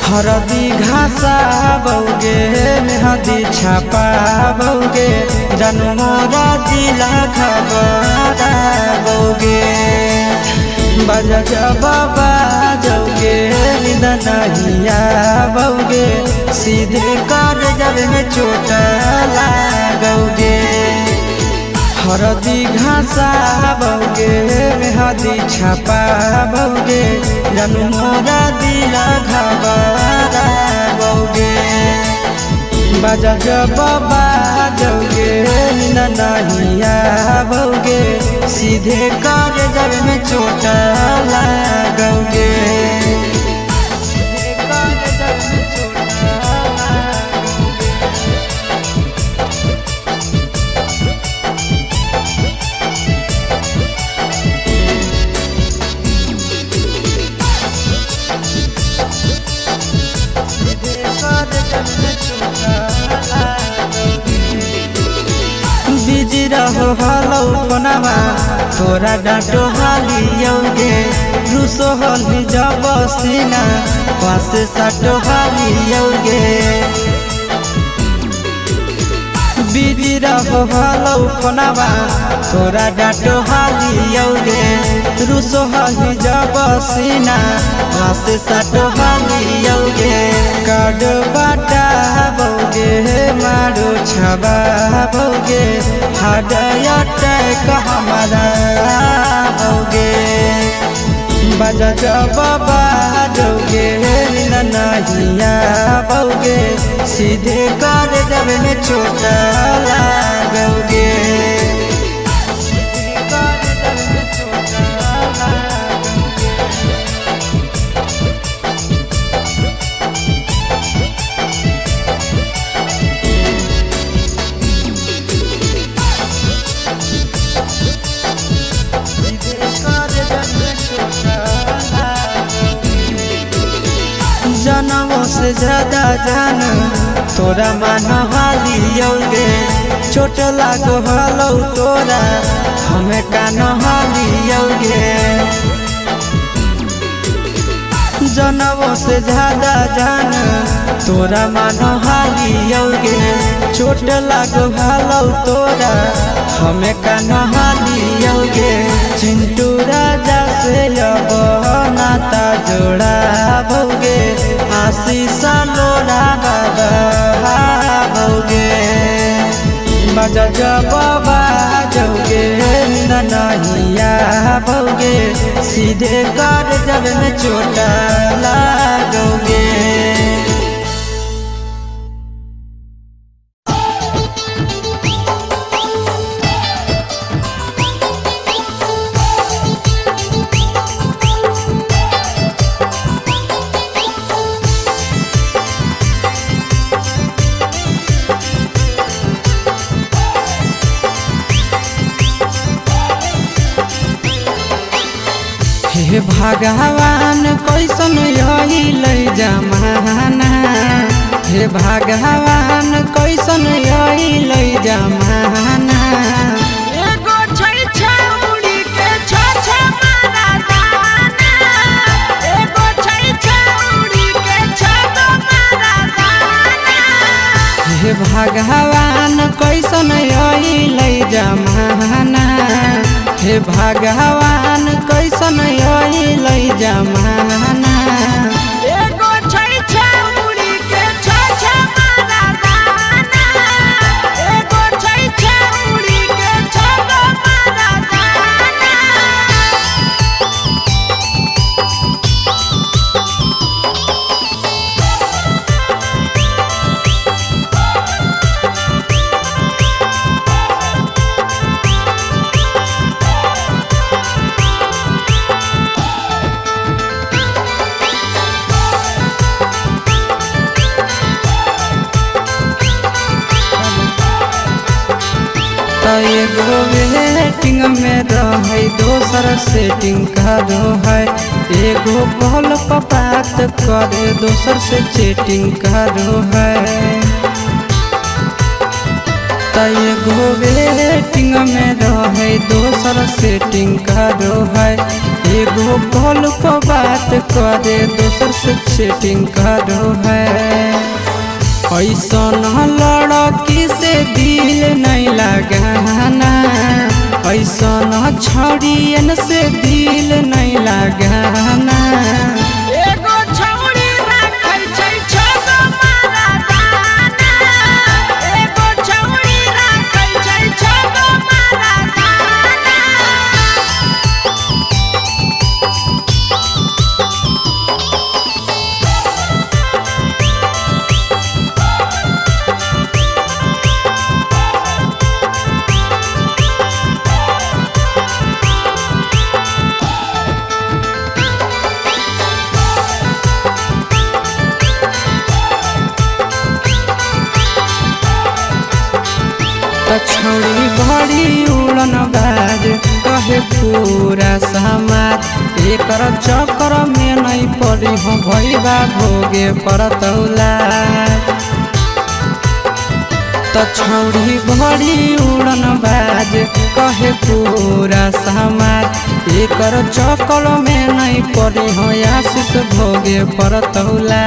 हरदी घासा बौगे मेहदी छापा बौगे जनमोरा दिला खबरा बौगे बजा जबाबा जौगे निदनहिया बौगे सीधे कर जब में चोट लागोगे। हरदी घासा बौगे मेहदी छापा बौगे जनमोरा दिला घबरा बौगे बजा जबाबा जौगे नहिया बौगे सीधे कर जब में चोट लागोगे। बिजी रहो हलो कोनावा तोरा डांटो हालियोगे रूसो हली जब सीना पासे साटो हालियोगे। बिजी रहो हलो कोनावा तोरा डांटो हालियोगे रूसो हली जब सीना पासे साटो हालियोगे। काड बाटा बौगे मारो छबा बौगे हाडया टैक हमारा बौगे बजा जबाबा जौगे नहिया बौगे सीधे कर जब में चोट लागोगे। जनमों से ज्यादा जान तोरा मान हालियोगे चोट लागो हलो तोरा हमें कान हालियोगे। जनमों से ज्यादा जान तोरा मान हालियोगे चोट लागो हलो तोरा हमें कान हालियोगे। चिंटू राजा से अब नाता जोड़ा बौगे आशीष लोड़ा बाबा बौगे बजा जबाबा जौगे नहिया बौगे सीधे कर जब में चोट लागोगे। हे भगवान कैसन यही जमाना हे भगवान कैसन यही जमाना। एगो छै छौड़ी के छ मारा दाना एगो छै छौड़ी के छ मारा दाना। हे भगवान कैसन यही जमाना हे भगवान कैसन यही जमाना। एगो छै छौड़ी के छ मारा दाना एगो छै छौड़ी के छ मारा दाना। एगो वेटिंग में रहे दोसर सेटिंग करो है एगो कॉल पर बात करे दोसर से चैटिंग करो है। एगो वेटिंग में रहे दोसर सेटिंग करो है एगो कॉल पर बात करे दोसर से चैटिंग करो है। ऐसा न लड़की से दिल नहीं लगाना, ऐसा न छड़ियन से दिल नहीं लगाना। एगो छौड़ी राखै छै छगो मारा दाना, एगो छौड़ी राखै छै छगो मारा दाना। छौड़ी बड़ी उड़न बाज कहे पूरा समाज, एकर चक्कर में नहीं पड़ी हो भैया भोगे परतौला। छौड़ी बड़ी उड़न बाज कहे पूरा समाज, एकर चक्कर में नहीं पड़ी हो आशीष भोगे परतौला।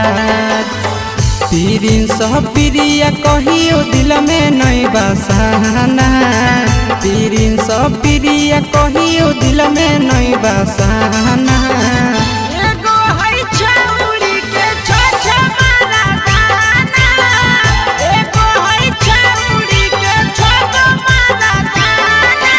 पीरिन सह प्रिया कहियो दिल में नहीं बसाना, पीरिन सह प्रिया कहियो दिल में नहीं बसाना। एगो है छौड़ी के छ मारा दाना, एगो है छौड़ी के छगो मारा दाना।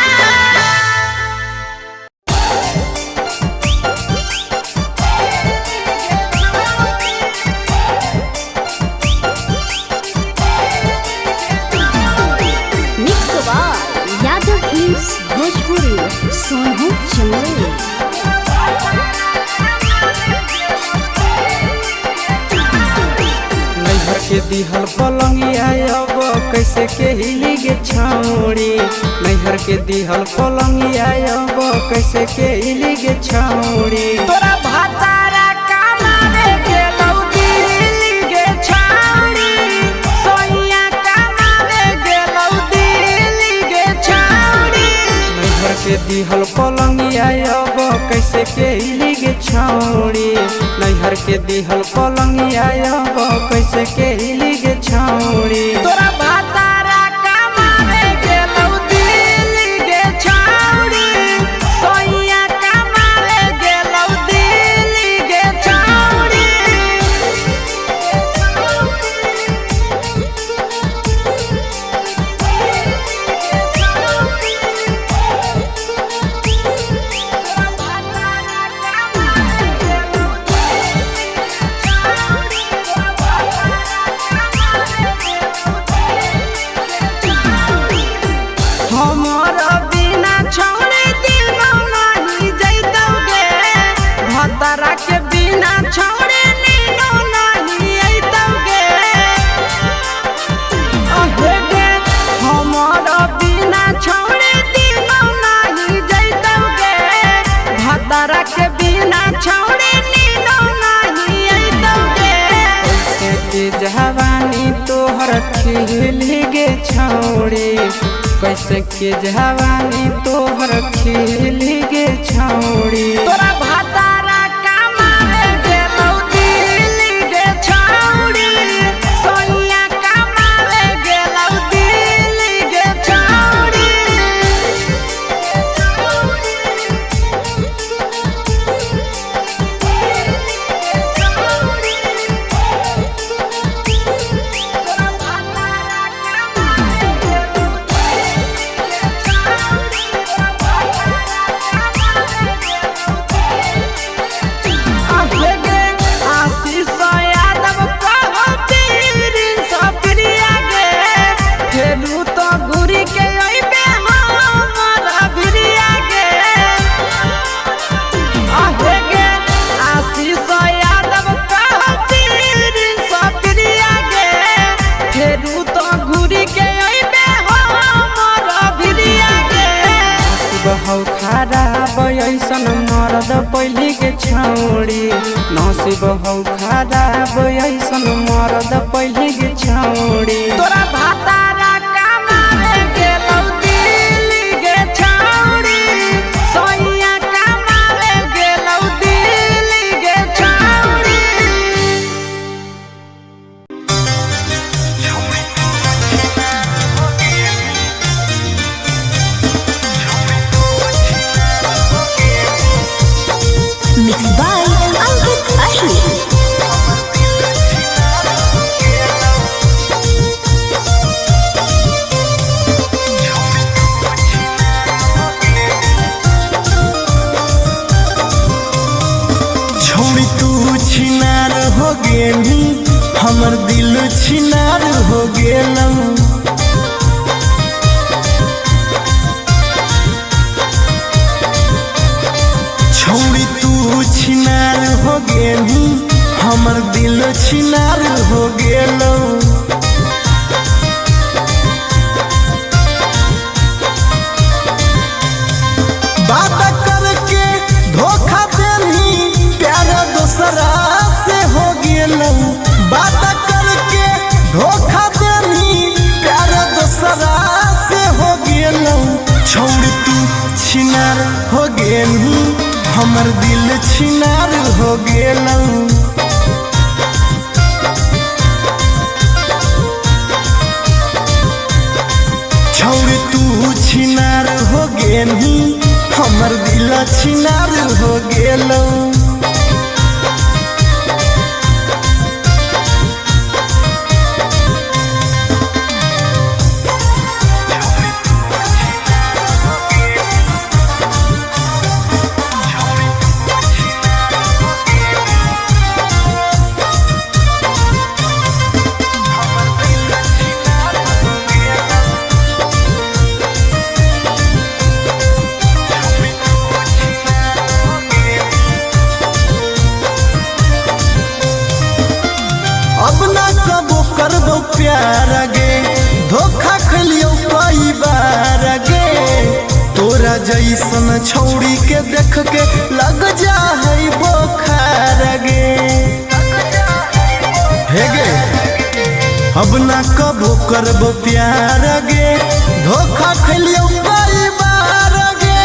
यादव फिल्म्स भोजपुरी सोनू चंदेल। नैहर के दिहल पलंगिया अब कैसे के हिली गे छौड़ी, नैहर के दिहल पलंगिया अब कैसे के हिली गे छौड़ी। तोरा भातारा कमावे गेलौ दिल्ली गे छौड़ी, सोइया कमावे गेलौ दिल्ली गे छौड़ी। नैहर के दिहल पलंगिया अब कैसे के हिली गे छौड़ी, नैहर के दिहल पलंगिया अब कैसे के हिली गे छौड़ी। तोरा भातारा कमावे गेलौ दिल्ली गे छौड़ी, सोइया कमावे गेलौ दिल्ली गे छौड़ी। हमर बिना छौड़ी दिनो नहीं जैतौगे, भतरा के बिना छौड़ी नीनो नहीं अइतौगे। अहे गे हमर बिना छौड़ी दिनो नहीं जैतौगे, भतरा के बिना छौड़ी नीनो नहीं अइतौगे। कैसे के जवानी तोहर खिली गे छौड़ी, कैसे के जवानी तोहर खिली गे छौड़ी। तोरा भातारा कमावे गेलौ दिल्ली गे छौड़ी, सोइया कमावे गेलौ दिल्ली गे छौड़ी। हौ खराब ऐसन मरद पहली के छौड़ी, नसीब हौ खराब ऐसन मरद पहली के छौड़ी। तोरा भातारा कमावे गेलौ दिल्ली गे छौड़ी, सोइया कमावे गे गेनी हमर दिल छिनार हो गेलौ। छौड़ी तू छिनार हो गेनी हमर दिल छिनार हो गेलौ। बात करके धोखा देनी प्यार दूसरा से हो गेलौ। बात करके धोखा देनी प्यार दूसरा से हो गेलौ। छौड़ी तू छिनार हो गेनी हमर दिल छिनार हो गेलौ। छौड़ी तू छिनार हो गेनी हमर दिल छिनार हो गेलौ। अब ना कबो करबो प्यार गे धोखा खलियो कई बार गे। तोरा जैसन छौड़ी के देख के लग जा है बोखार गे। हे गे अब ना कबो करबो प्यार गे धोखा खलियो कई बार गे।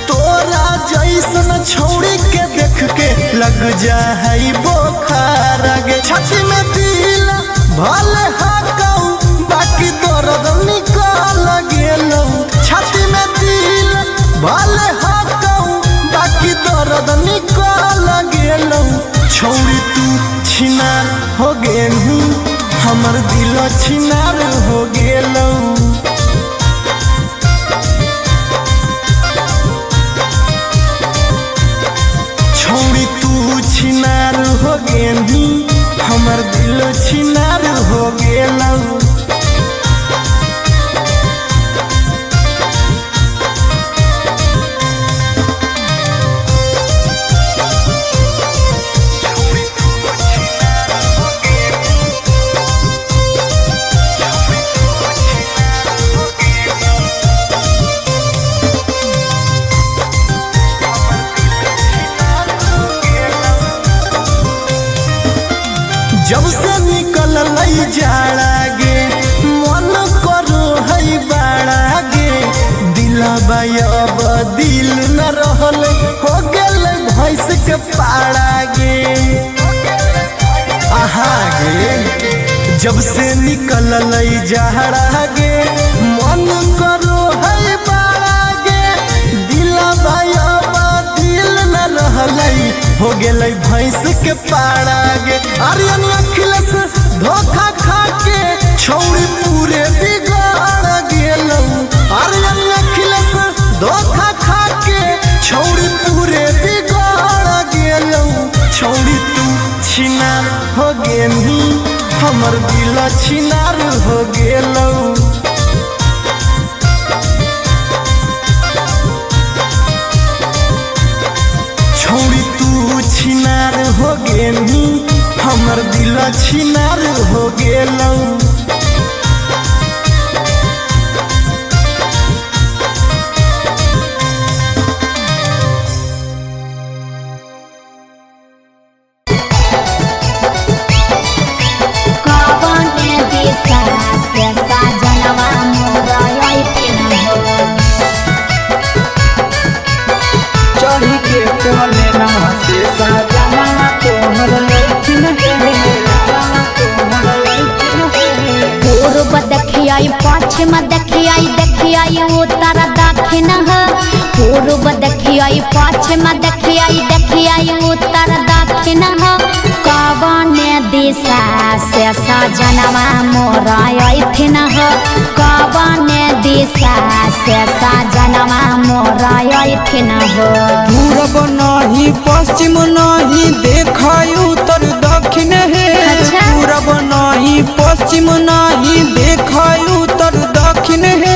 तोरा जैसन छौड़ी के देख के लग जा है बोखार गे। छाती में दिल भले हाकौ बाकी दर्द निकल गेलौ। छाती में दिल भले हाकौ बाकी दर्द निकल गेलौ। छौड़ी तू छिनार हो गेलू हमर दिल छिनार हो गेलौ। छौड़ी तू छिनार हो गेनी हमर दिल छिनार हो गेलौ। जब से निकल लई जाड़ा गे मन करो है बाड़ा गे। दिलबा अब दिल न रहल हो गेल भैंस के पाड़ा गे। आहा गे जब से निकल लई जाड़ा गे मन करो है बाड़ा गे। दिलबा अब दिल न रहल हो गेलै भैंस के पाड़ा गे। आर्यन अखिलेश धोखा खा के छौड़ी पूरे बिगाड़ गेलौ। आर्यन अखिलेश धोखा खा के छौड़ी पूरे बिगाड़ गेलौ। छौड़ी तू छिनार हो गेनी हमर दिल छिनार हो गेलौ। छौड़ी तू छिनार हो गेनी हमर दिल छिनार हो गेलौ। चढ़ी के कोले ना से साजना तोहर लैठिन पूर्व देखियाई पश्चिम देखियाई उत्तर दक्षिण पूर्व देखियाई पश्चिम देखियाई उत्तर दक्षिण कवन दिशा से सजनवा मोरा अइथिन कवन दिशा से सजनवा मोरा अइथिन पूरब नहीं पश्चिम नहीं देखाई उत्तर दक्षिण है पश्चिम नहीं देख उत्तर दक्षिण है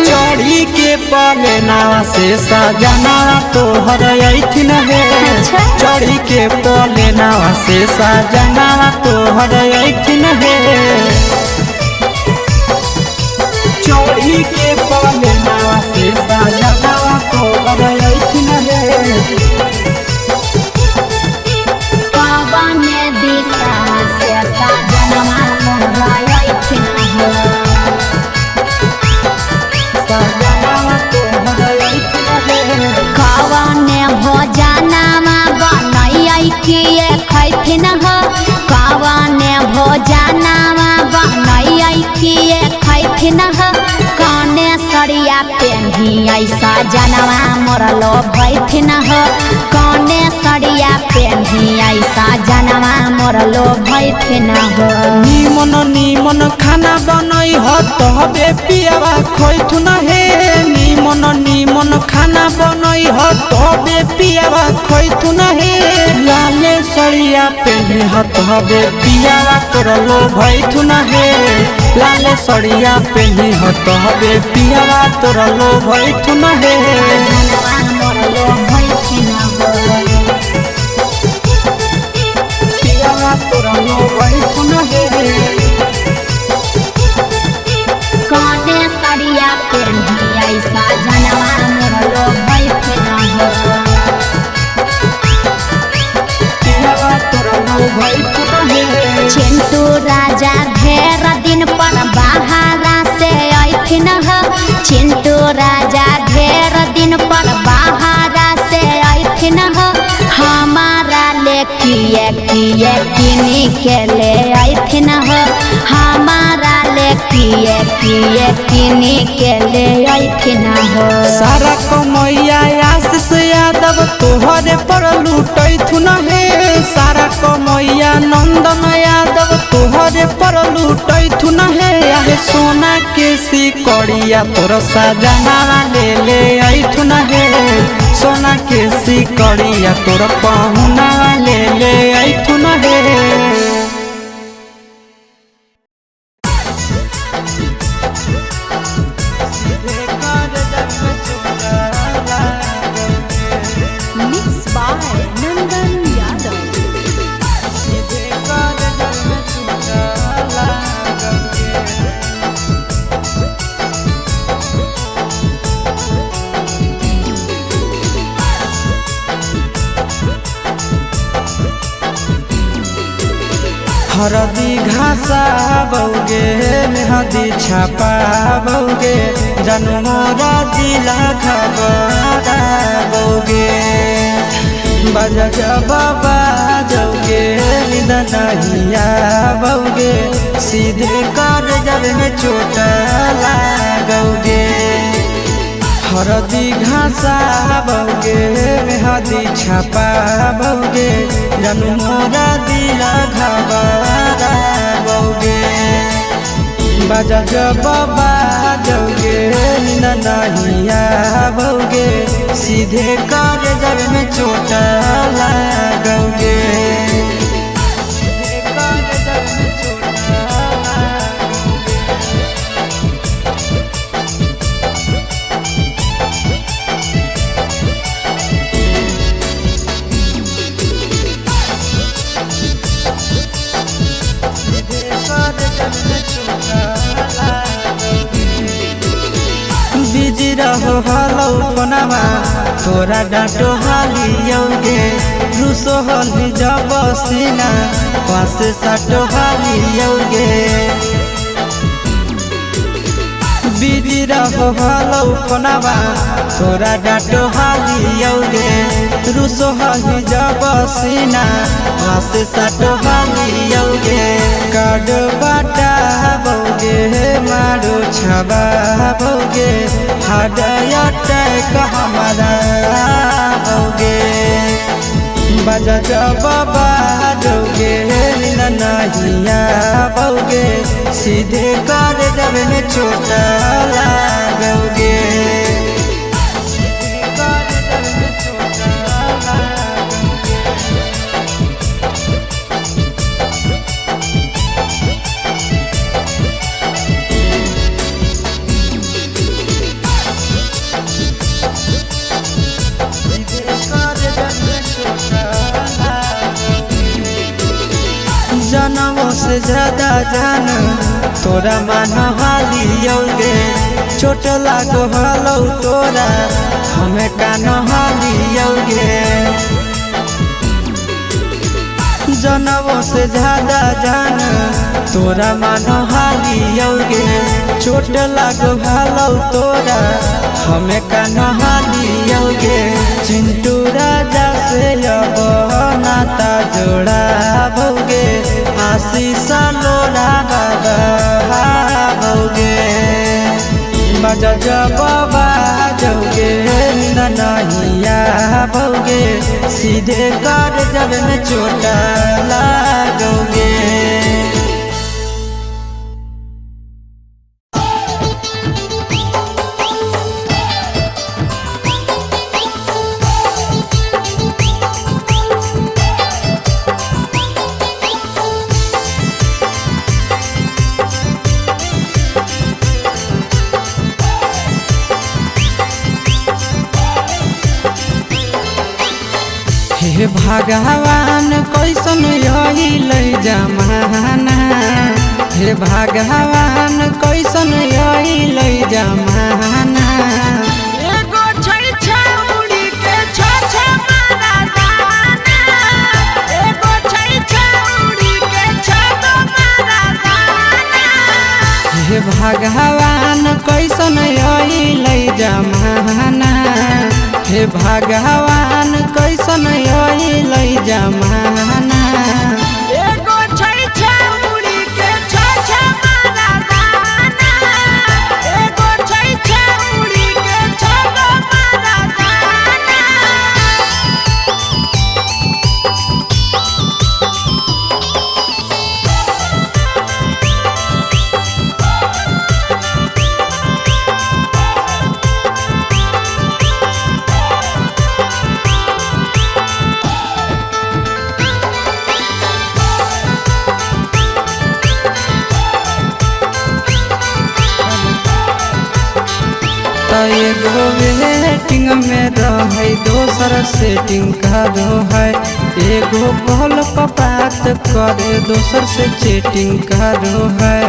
चढ़ी के पलेना से सजना तोहर ऐठिन है चढ़ी के पलेना से सजना तोहर ऐठिन है चोरी के पलेना से सजना तोहर ऐठिन है कवन दिशा से सजनवा मोर ऐठिन है सजना तोहर ऐठिन है कवन भोजनमा बनैयै किए खैथिन ह कवन भोजनमा बनैयै किए खैथिन ह कने सरिया पेन्हियै सजनवा मोर लो भैथिन ह कने सरिया पेन्हियै सजनवा मोर लो भैथिन ह निमन निमन खाना बनई ह तबे पियावा खैथुन हे निमन निमन खाना बनई ह तबे पियावा खैथुन हे लाले सरिया पेन्हे ह तबे पियावा तोरलो भैथुन हे लाले सरिया पेन्हे ह तबे पियावा तोरलो भैथुन हे सजनवा मोर लो भैथिन ह पियावा तोरलो भैथुन हे कने सरिया पेन्हियै सजनवा मोर लो भैथिन ह पियावा तोरलो भैथुन हे चिंटू राजा ढेर दिन पर बाहरा से ऐथिन ह चिंटू राजा ढेर दिन पर बाहरा से ऐथिन ह हमारा ले किए किए किनी के ले ऐथिन ह हमारा ले किए किए किनी के ले ऐथिन ह सारा कमैया आशीष यादव तोहरे पर लूटैथुन हे सारा कमैया नंदन यादव तोहरे पर लूटैथुन हे आहे सोना के सिकड़िया तोर सजना ले ऐथुन हे सोना के सिकड़िया तोर पहुना ले ऐथुन हे Mixed by Nandan Yadav. हरदी घासा बौगे मेहदी छापा बौगे जनमोरा दिला खबरा बौगे बजा बाबा जौगे निदनहिया बौगे सीधे कर जब में चोट लागोगे हरदी घासा बौगे मेहदी छापा बौगे जनमोरा दिला घबरा बौगे बजा बाबा जौगे नहिया बौगे सीधे कर जब में चोट लागोगे बिजी रहो हलो फोनमा तोरा डाँटो हालियोगे रुसो हली जब सीना पास साटो हालियोगे बिजी रहो हलो फोनमा तोरा डाँटो हालियोगे रुसो हली जब सीना पास साटो हालियोगे काड बाटा बौगे मारो छबा बौगे हाडया टैक हमारा बौगे बजा बाबा जौगे नहिया बौगे सीधे कर जब में चोट लागोगे से ज्यादा जान तोरा मान हालियोगे चोट लागो हलो तोरा हमें कान हालियोगे जनवों से ज्यादा जान तोरा मान हालियोगे चोट लागो हलो तोरा हमें कान हालियोगे चिंटू राजा से अब नाता जोड़ा भोगे आशीष लोड़ा बाबा भोगे बजा जब बाजोगे ननहिया भोगे सीधे कर जब में चोट लागोगे। हे भगवान कैसन यही ले जमाना हे भगवान कैसन यही ले जमाना एगो छै छौड़ी के छ मारा दाना एगो छै छौड़ी के छ मारा दाना हे भगवान कैसन यही ले जमाना हे भगवान कैसन यही ले जमाना एगो छै छौड़ी के छ मारा दाना एगो छै छौड़ी के छ मारा दाना एगो वेटिंग में रहे दोसर सेटिंग करो है एगो कॉल पर बात करे दोसर से चैटिंग करो है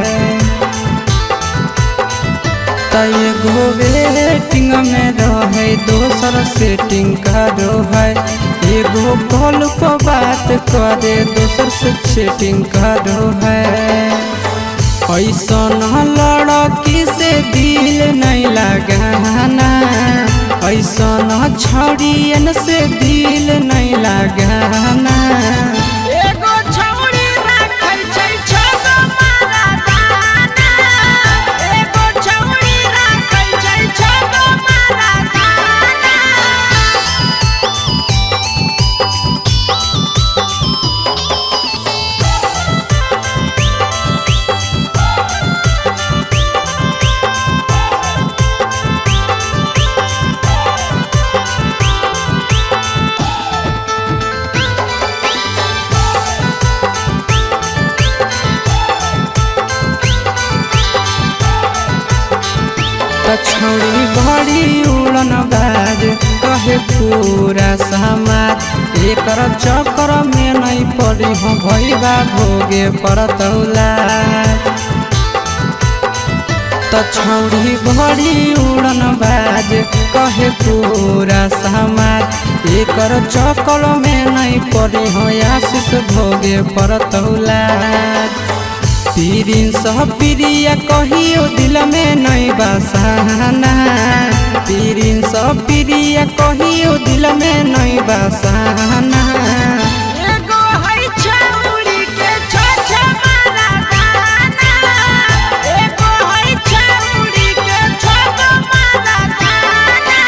एगो वेटिंग में रहे दोसर सेटिंग करो है एगो कॉल पर बात करे दोसर से चैटिंग करो है ऐसन लड़की से दिल नहीं लगाना ऐसन छड़ियन से दिल नहीं लगाना एगो छौड़ी राखै छै छ मारा दाना एगो छौड़ी राखै छै छ मारा दाना छौड़ी बड़ी उड़न बाज कहे पूरा समाज एकर चक्कर में नहीं पड़ी हो भैया भोगे परतौला छौड़ी बड़ी उड़न बाज कहे पूरा समाज एकर चक्कर में नहीं पड़ी हो आशीष भोगे परतौला पीरिन सब प्रिया कहियो दिल में नहीं बसाना पीरिन सब प्रिया कहियो दिल में नहीं बसाना एगो है छौड़ी के छ मारा दाना एगो है छौड़ी के छ मारा दाना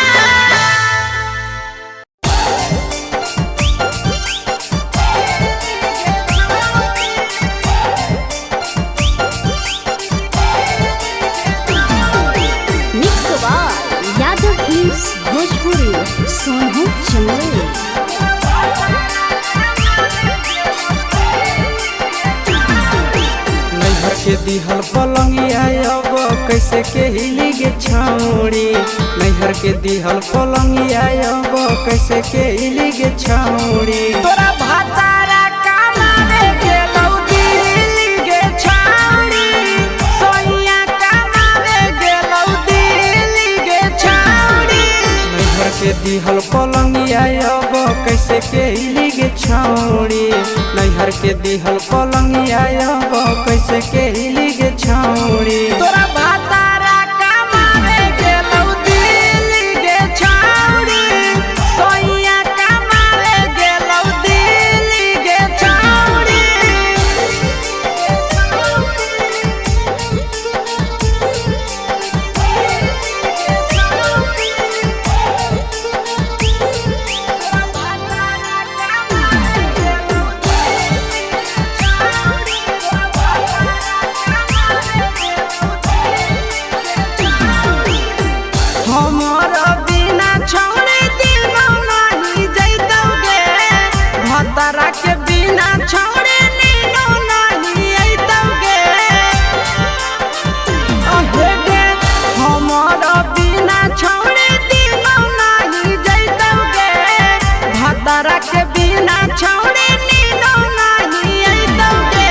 यादव फिल्म्स भोजपुरी सोनू चंदेल नैहर के दिहल पलंगिया अब कैसे के हिली गे छौड़ी नैहर के दिहल पलंगिया अब कैसे के हिली गे छौड़ी तोरा भातारा कामारे गेलौ दिल्ली के दिहल पलंगिया अब कैसे के गे छौड़ी नैहर के दिहल पलंगिया अब कैसे के गे छौड़ी तोरा भातारा कमावे गेलौ दिल्ली गे छौड़ी सोइया कमावे गेलौ दिल्ली गे छौड़ी हमर बिना छौड़ी दिनो नहीं जैतौगे भतरा के बिना छौड़ी नीनो नहीं अइतौगे अहे गे हमर बिना छौड़ी दिनो नहीं जैतौगे भतरा के बिना छौड़ी नीनो नहीं अइतौगे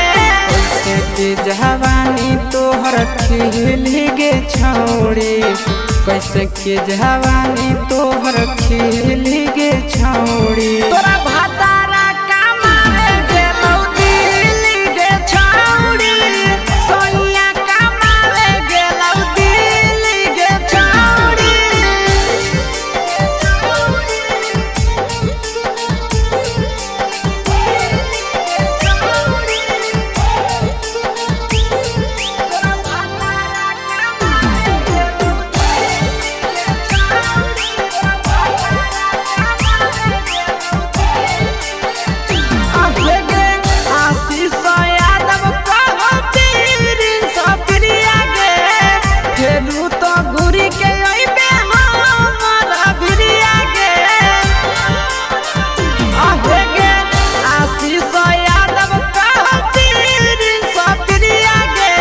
कैसे के जवानी तोहर खिल गे छौड़ी कैसे के जवानी तोहर खिल गे छौड़ी तोरा भातारा कमावे गेलौ दिल्ली गे छौड़ी सोइया कमावे गेलौ दिल्ली गे छौड़ी आशीष यादव कहो पीरिन सप्रिया गे फेरू तो घुरी के अइबे हमरा भिरिया गे अहे गे आशीष यादव कहो पीरिन सप्रिया गे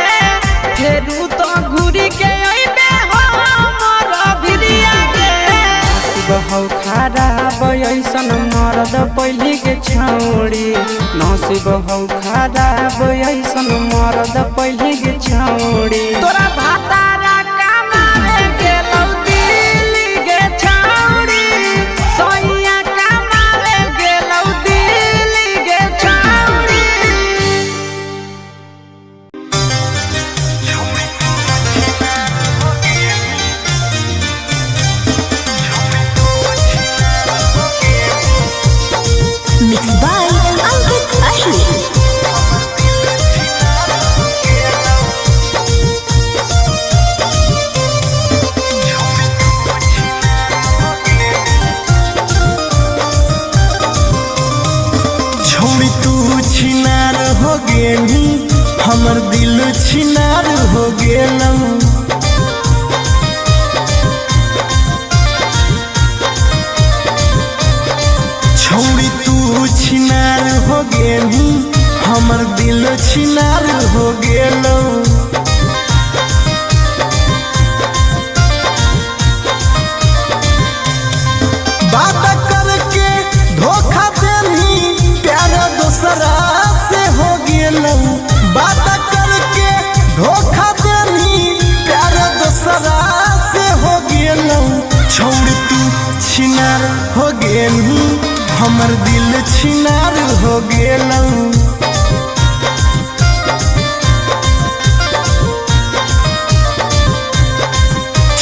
फेरू तो घुरी के अइबे हमरा भिरिया गे बहु खराब ऐसन मरद पहली के छौड़ी नसीब हौ खराब ऐसन मरद पहली के छौड़ी तोरा भातारा कमावे गेलौ दिल्ली गे छौड़ी सोइया कमावे गेलौ दिल्ली गे छौड़ी Mixed by Ankit Ahir. छोड़ी तू छिनार हो गेली हमर दिल छिनार हो गेलौ छोड़ी तू छिनार हो गेली हमर दिल छिनार हो गेलौ बात करके धोखा देनी प्यार दूसरा से हो गेलौ बात करके धोखा देनी प्यार दूसरा से हो गेलौ छोड़ तू छिनार हो गेली हमर दिल छिनार हो गेलौ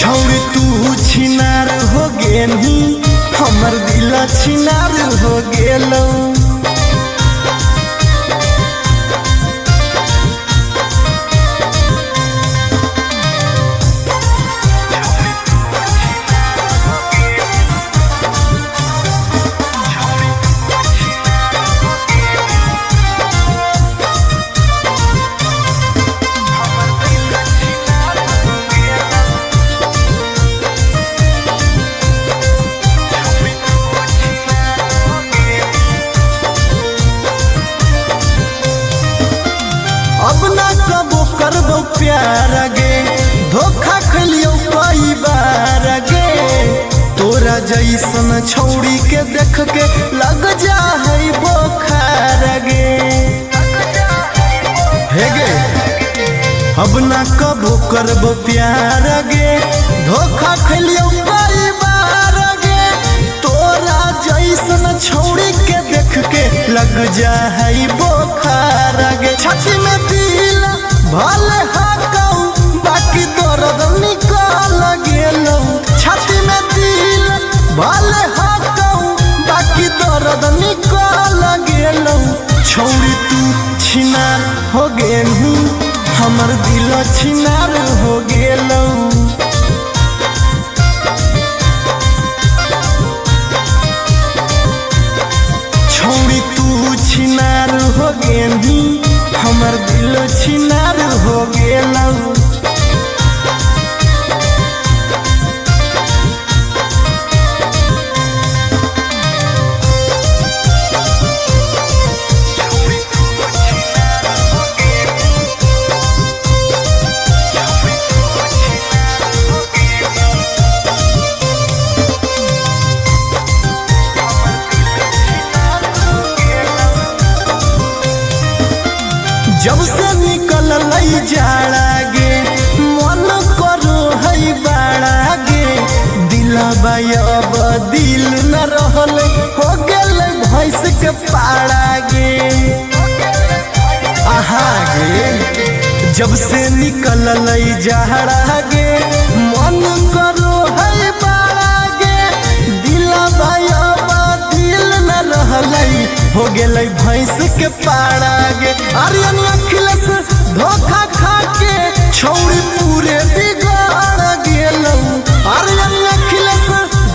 छोड़ तू छिनार हो गेली हमर दिल छिनार हो गेलौ अब ना कबो करबो प्यार गे धोखा खलियो कई बार गे तोरा जैसन छौड़ी के देख के लग जा है बोखार गे हे गे अब ना कबो करबो प्यार गे धोखा खलियो कई बार गे हो गेलू हमर दिल छिनार हो गेलू छोड़ी तू छिनार हो गेलू हमर दिल छिनार हो गेलू जब से निकल जाड़ा गे मन करो है बाड़ा गे दिलबा अब दिल न रहल हो गेल भैंस के पाड़ा गे आहा गे जब से निकल जाड़ा गे मन करो है बाड़ा गे दिलबा अब दिल न रहल हो गेल भैंस के पाड़ा गे आर्यन अखिलेश धोखा खा के छौड़ी पूरे बिगड़ गेलौ आर्यन अखिलेश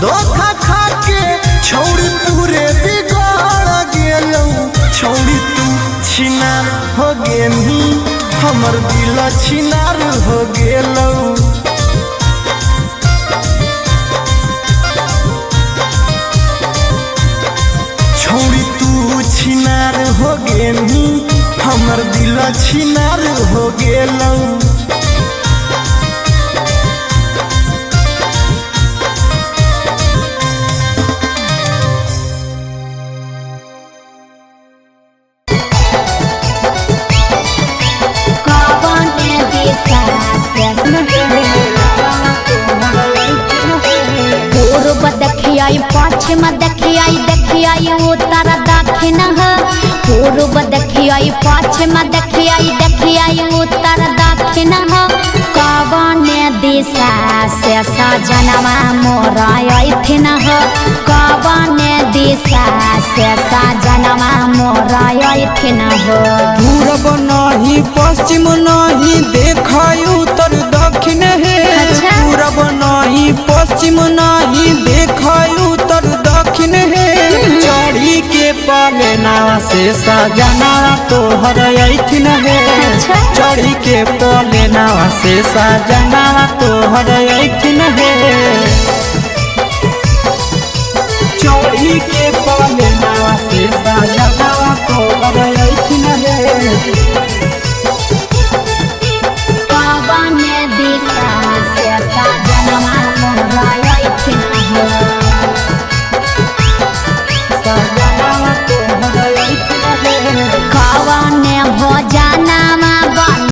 धोखा खा के छौड़ी पूरे बिगड़ गेलौ छौड़ी तू छिनार हो गेली हमर दिल छिनार हो गेलौ छौड़ी तू छिनार हो गेली हमर दिल छिनार हो गेलौ पूर्व देखियाई पश्चिम देखियाई उत्तर दक्षिण पूर्व देखियाई पश्चिम देखियाई उत्तर दक्षिण कवन दिशा से सजनवा मोर अइथिन कवन दिशा से सजनवा मोर अइथिन पूरब नहीं पश्चिम नहीं देखाई उत्तर दक्षिण है पूरब नहीं पश्चिम नहीं देखाई उत्तर दक्षिण है चढ़ी के पलेना से सजना तोहर अइथिन है चढ़ी के पलेना से सजना तोहर अइथिन है चढ़ी के पलेना से सजना तोहर अइथिन है